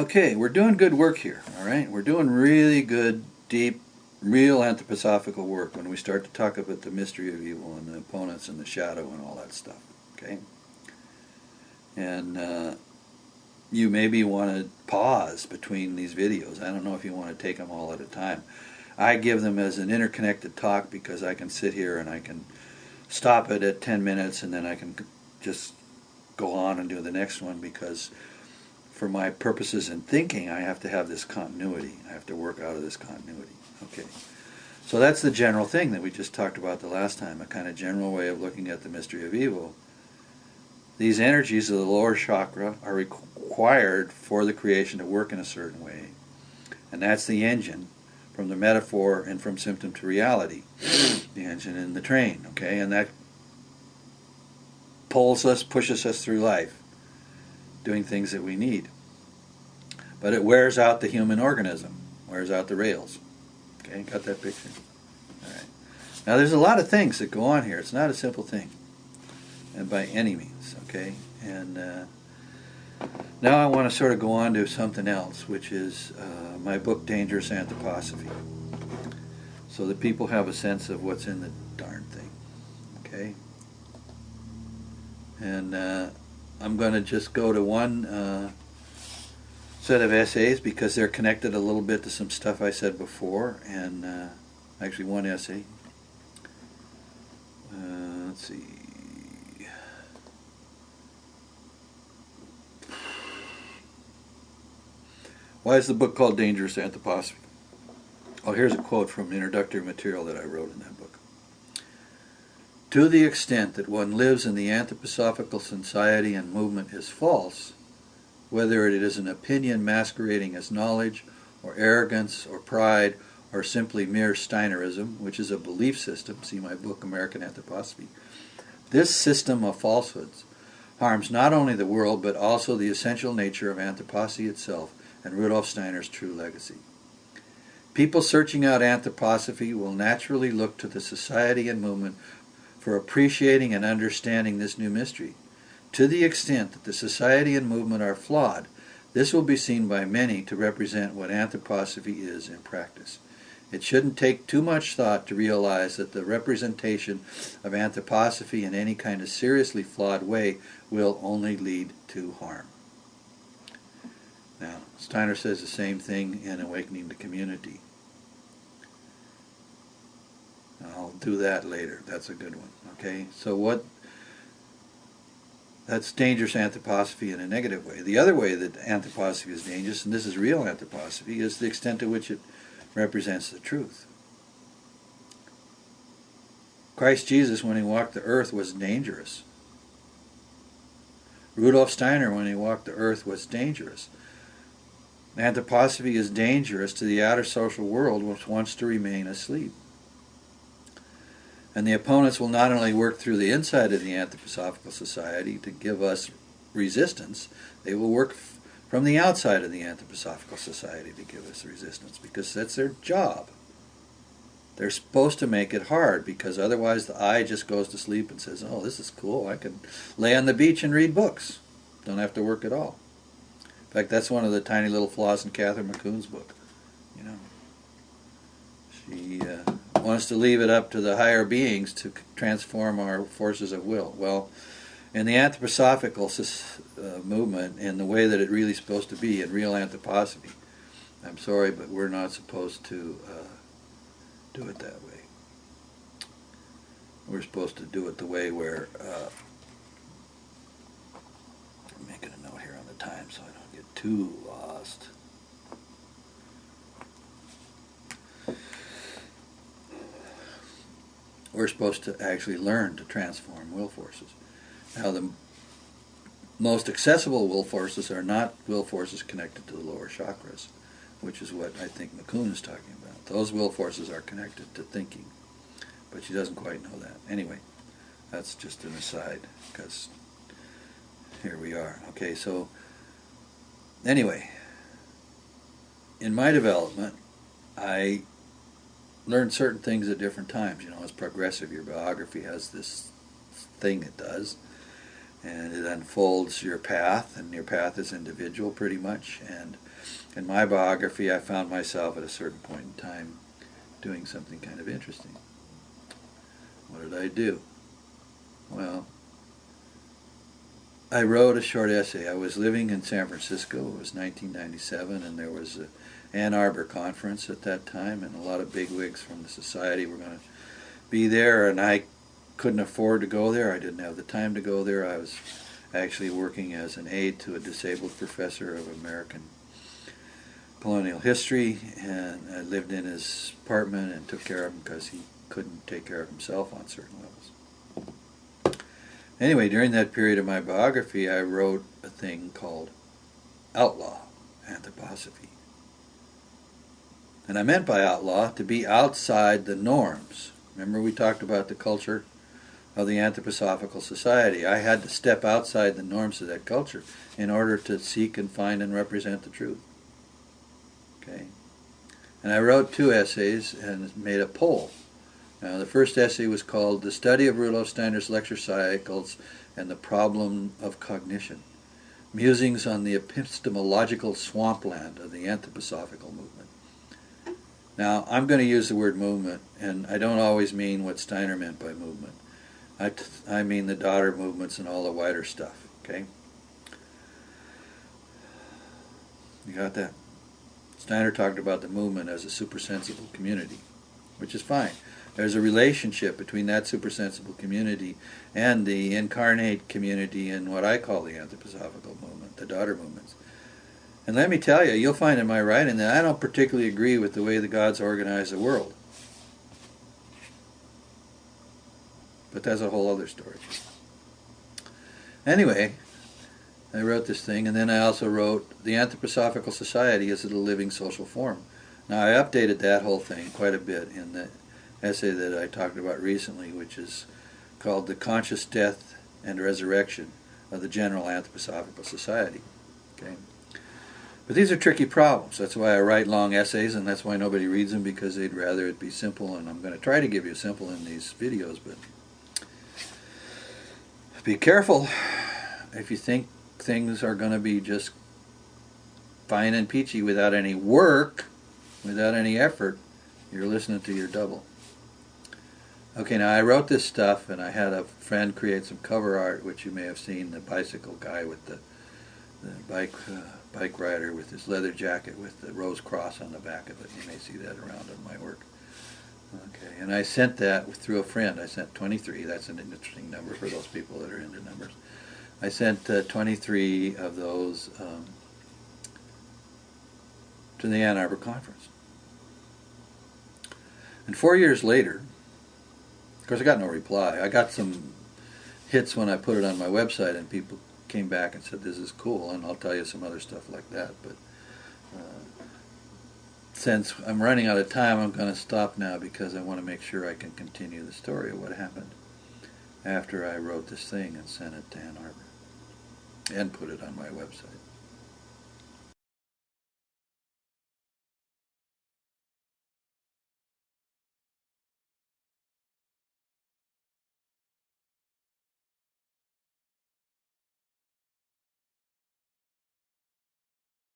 Okay, we're doing good work here, all right? We're doing really good, deep, real anthroposophical work when we start to talk about the mystery of evil and the opponents and the shadow and all that stuff, okay? And you maybe want to pause between these videos. I don't know if you want to take them all at a time. I give them as an interconnected talk because I can sit here and I can stop it at 10 minutes and then I can just go on and do the next one, because for my purposes in thinking, I have to have this continuity. I have to work out of this continuity. Okay. So that's the general thing that we just talked about the last time, a kind of general way of looking at the mystery of evil. These energies of the lower chakra are required for the creation to work in a certain way. And that's the engine from the metaphor and from symptom to reality. The engine in the train, okay? And that pulls us, pushes us through life, doing things that we need. But it wears out the human organism, wears out the rails. Okay, got that picture? All right. Now there's a lot of things that go on here. It's not a simple thing, and by any means, okay? And now I want to sort of go on to something else, which is my book, Dangerous Anthroposophy, so that people have a sense of what's in the darn thing, okay? And I'm going to just go to one set of essays because they're connected a little bit to some stuff I said before, and actually one essay. Let's see. Why is the book called Dangerous Anthroposophy? Oh, here's a quote from introductory material that I wrote in that book. To the extent that one lives in the anthroposophical society and movement is false, whether it is an opinion masquerading as knowledge, or arrogance, or pride, or simply mere Steinerism, which is a belief system, see my book, American Anthroposophy, this system of falsehoods harms not only the world, but also the essential nature of anthroposophy itself and Rudolf Steiner's true legacy. People searching out anthroposophy will naturally look to the society and movement for appreciating and understanding this new mystery. To the extent that the society and movement are flawed, this will be seen by many to represent what anthroposophy is in practice. It shouldn't take too much thought to realize that the representation of anthroposophy in any kind of seriously flawed way will only lead to harm. Now, Steiner says the same thing in Awakening the Community. I'll do that later. That's a good one. Okay, so that's dangerous anthroposophy in a negative way. The other way that anthroposophy is dangerous, and this is real anthroposophy, is the extent to which it represents the truth. Christ Jesus, when he walked the earth, was dangerous. Rudolf Steiner, when he walked the earth, was dangerous. Anthroposophy is dangerous to the outer social world, which wants to remain asleep. And the opponents will not only work through the inside of the anthroposophical society to give us resistance, they will work from the outside of the anthroposophical society to give us resistance, because that's their job. They're supposed to make it hard, because otherwise the eye just goes to sleep and says, oh, this is cool, I can lay on the beach and read books. Don't have to work at all. In fact, that's one of the tiny little flaws in Catherine McCoon's book. You know, she wants to leave it up to the higher beings to transform our forces of will. Well, in the anthroposophical movement, in the way that it really is supposed to be, in real anthroposophy, I'm sorry, but we're not supposed to do it that way. We're supposed to do it the way where, I'm making a note here on the time so I don't get too lost. We're supposed to actually learn to transform will forces. Now, the most accessible will forces are not will forces connected to the lower chakras, which is what I think McCoon is talking about. Those will forces are connected to thinking, but she doesn't quite know that. Anyway, that's just an aside, because here we are. Okay, so anyway, in my development, I learned certain things at different times. You know, it's progressive. Your biography has this thing it does. and it unfolds your path, and your path is individual pretty much. And in my biography, I found myself at a certain point in time doing something kind of interesting. What did I do? Well, I wrote a short essay. I was living in San Francisco. It was 1997, and there was an Ann Arbor conference at that time, and a lot of bigwigs from the society were going to be there, and I couldn't afford to go there. I didn't have the time to go there. I was actually working as an aide to a disabled professor of American colonial history, and I lived in his apartment and took care of him because he couldn't take care of himself on certain levels. Anyway, during that period of my biography, I wrote a thing called Outlaw, Anthroposophy. And I meant by outlaw to be outside the norms. Remember we talked about the culture of the Anthroposophical Society. I had to step outside the norms of that culture in order to seek and find and represent the truth. Okay? And I wrote 2 essays and made a poll. Now, the first essay was called The Study of Rudolf Steiner's Lecture Cycles and the Problem of Cognition, Musings on the Epistemological Swampland of the Anthroposophical Movement. Now, I'm going to use the word movement, and I don't always mean what Steiner meant by movement. I mean the daughter movements and all the wider stuff, okay? You got that? Steiner talked about the movement as a supersensible community, which is fine. There's a relationship between that supersensible community and the incarnate community in what I call the anthroposophical movement, the daughter movements. And let me tell you, you'll find in my writing that I don't particularly agree with the way the gods organize the world. But that's a whole other story. Anyway, I wrote this thing, and then I also wrote The Anthroposophical Society is a Living Social Form. Now, I updated that whole thing quite a bit in the essay that I talked about recently, which is called The Conscious Death and Resurrection of the General Anthroposophical Society. Okay? But these are tricky problems. That's why I write long essays, and that's why nobody reads them, because they'd rather it be simple, and I'm going to try to give you simple in these videos, but be careful if you think things are going to be just fine and peachy without any work, without any effort. You're listening to your double. Okay, now I wrote this stuff, and I had a friend create some cover art, which you may have seen, the bicycle guy with the bike rider with his leather jacket with the rose cross on the back of it. You may see that around in my work. Okay, and I sent that through a friend. I sent 23. That's an interesting number for those people that are into numbers. I sent 23 of those to the Ann Arbor conference. And 4 years later, of course I got no reply. I got some hits when I put it on my website, and people came back and said, this is cool, and I'll tell you some other stuff like that. But since I'm running out of time, I'm going to stop now because I want to make sure I can continue the story of what happened after I wrote this thing and sent it to Ann Arbor and put it on my website.